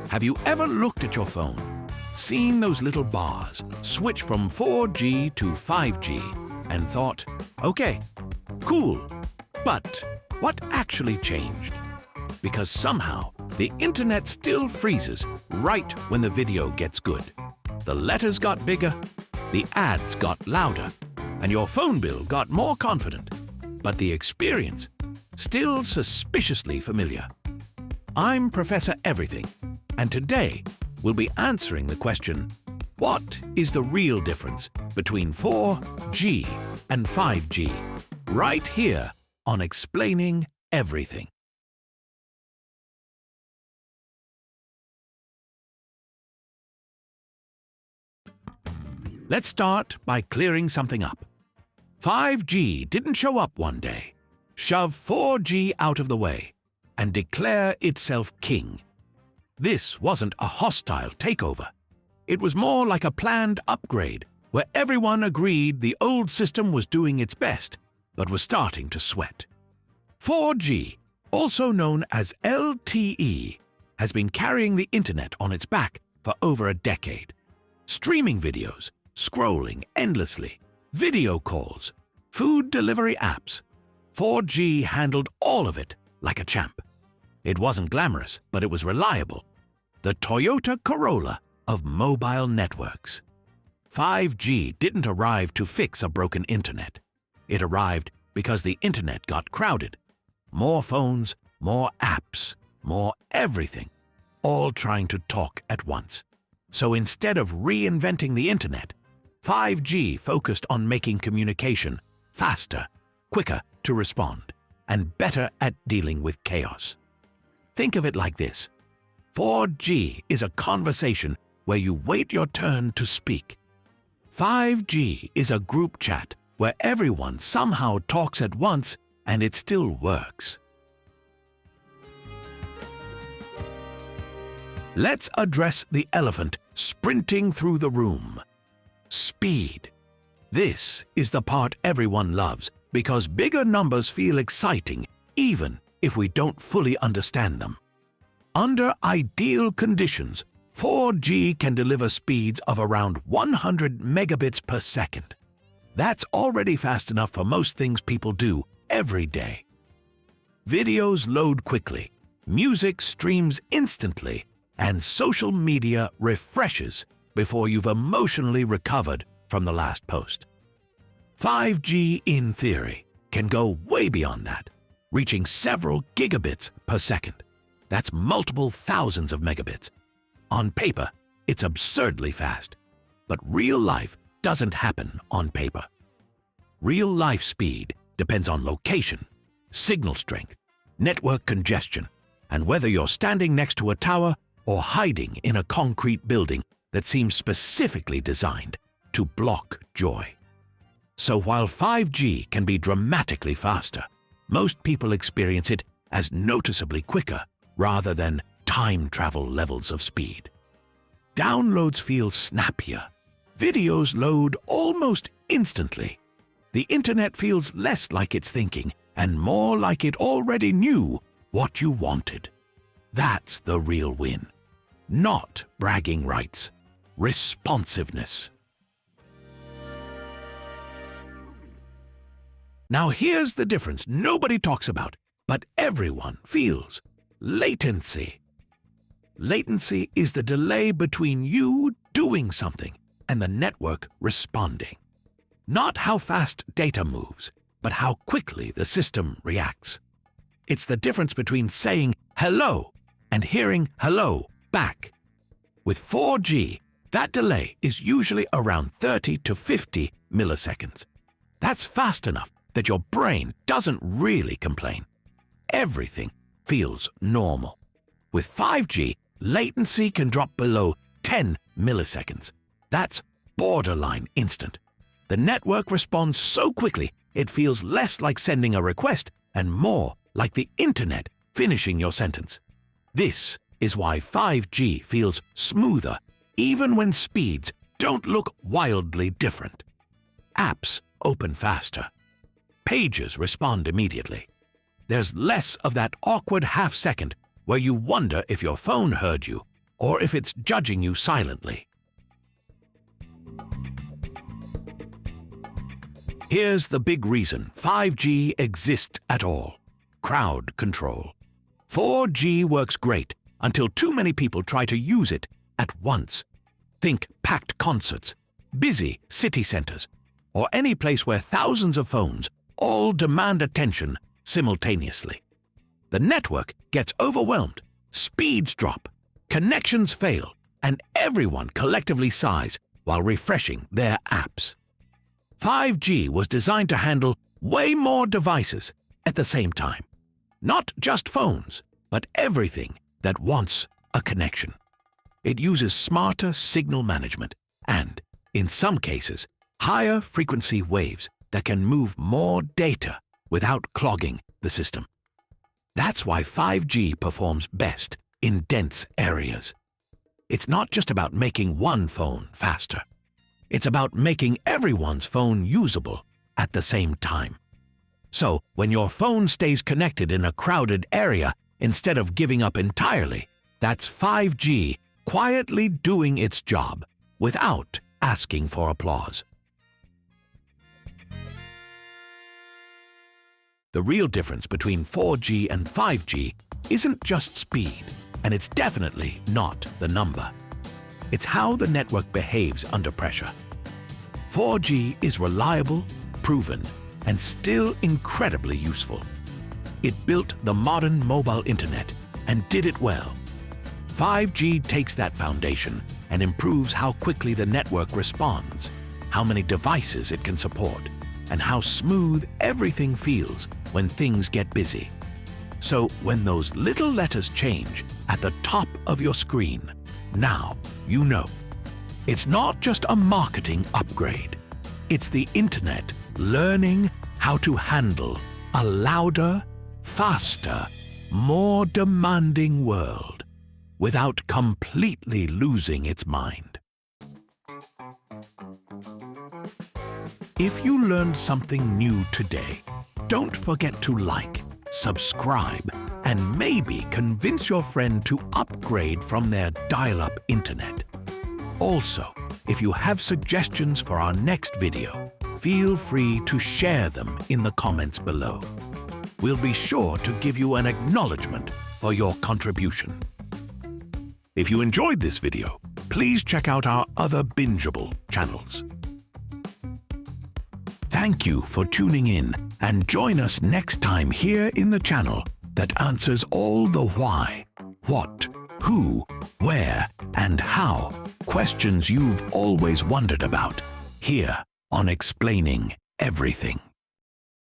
Have you ever looked at your phone, seen those little bars switch from 4G to 5G, and thought, okay, cool, but what actually changed? Because somehow the internet still freezes right when the video gets good. The letters got bigger, the ads got louder, and your phone bill got more confident. But the experience, still suspiciously familiar. I'm Professor Everything, and today we'll be answering the question, what is the real difference between 4G and 5G? Right here on Explaining Everything. Let's start by clearing something up. 5G didn't show up one day, shove 4G out of the way, and declare itself king. This wasn't a hostile takeover. It was more like a planned upgrade where everyone agreed the old system was doing its best, but was starting to sweat. 4G, also known as LTE, has been carrying the internet on its back for over a decade. Streaming videos, scrolling endlessly, video calls, food delivery apps. 4G handled all of it like a champ. It wasn't glamorous, but it was reliable. The Toyota Corolla of mobile networks. 5G didn't arrive to fix a broken internet. It arrived because the internet got crowded. More phones, more apps, more everything, all trying to talk at once. So instead of reinventing the internet, 5G focused on making communication faster, quicker to respond, and better at dealing with chaos. Think of it like this. 4G is a conversation where you wait your turn to speak. 5G is a group chat where everyone somehow talks at once and it still works. Let's address the elephant sprinting through the room. Speed. This is the part everyone loves because bigger numbers feel exciting even if we don't fully understand them. Under ideal conditions, 4G can deliver speeds of around 100 megabits per second. That's already fast enough for most things people do every day. Videos load quickly, music streams instantly, and social media refreshes before you've emotionally recovered from the last post. 5G, in theory, can go way beyond that, reaching several gigabits per second. That's multiple thousands of megabits. On paper, it's absurdly fast. But real life doesn't happen on paper. Real life speed depends on location, signal strength, network congestion, and whether you're standing next to a tower or hiding in a concrete building that seems specifically designed to block joy. So while 5G can be dramatically faster, most people experience it as noticeably quicker rather than time travel levels of speed. Downloads feel snappier. Videos load almost instantly. The internet feels less like it's thinking and more like it already knew what you wanted. That's the real win. Not bragging rights. Responsiveness. Now here's the difference nobody talks about, but everyone feels. Latency. Latency is the delay between you doing something and the network responding. Not how fast data moves, but how quickly the system reacts. It's the difference between saying hello and hearing hello back. With 4G, that delay is usually around 30 to 50 milliseconds. That's fast enough that your brain doesn't really complain. Everything feels normal. With 5G, latency can drop below 10 milliseconds. That's borderline instant. The network responds so quickly, it feels less like sending a request and more like the internet finishing your sentence. This is why 5G feels smoother, even when speeds don't look wildly different. Apps open faster. Pages respond immediately. There's less of that awkward half-second where you wonder if your phone heard you or if it's judging you silently. Here's the big reason 5G exists at all: crowd control. 4G works great until too many people try to use it at once. Think packed concerts, busy city centers, or any place where thousands of phones all demand attention simultaneously. The network gets overwhelmed, speeds drop, connections fail, and everyone collectively sighs while refreshing their apps. 5G was designed to handle way more devices at the same time. Not just phones, but everything that wants a connection. It uses smarter signal management and, in some cases, higher frequency waves that can move more data without clogging the system. That's why 5G performs best in dense areas. It's not just about making one phone faster. It's about making everyone's phone usable at the same time. So, when your phone stays connected in a crowded area instead of giving up entirely, that's 5G quietly doing its job without asking for applause. The real difference between 4G and 5G isn't just speed, and it's definitely not the number. It's how the network behaves under pressure. 4G is reliable, proven, and still incredibly useful. It built the modern mobile internet and did it well. 5G takes that foundation and improves how quickly the network responds, how many devices it can support, and how smooth everything feels when things get busy. So when those little letters change at the top of your screen, now you know. It's not just a marketing upgrade. It's the internet learning how to handle a louder, faster, more demanding world without completely losing its mind. If you learned something new today, don't forget to like, subscribe, and maybe convince your friend to upgrade from their dial-up internet. Also, if you have suggestions for our next video, feel free to share them in the comments below. We'll be sure to give you an acknowledgement for your contribution. If you enjoyed this video, please check out our other bingeable channels. Thank you for tuning in, and join us next time here in the channel that answers all the why, what, who, where, and how questions you've always wondered about, here on Explaining Everything.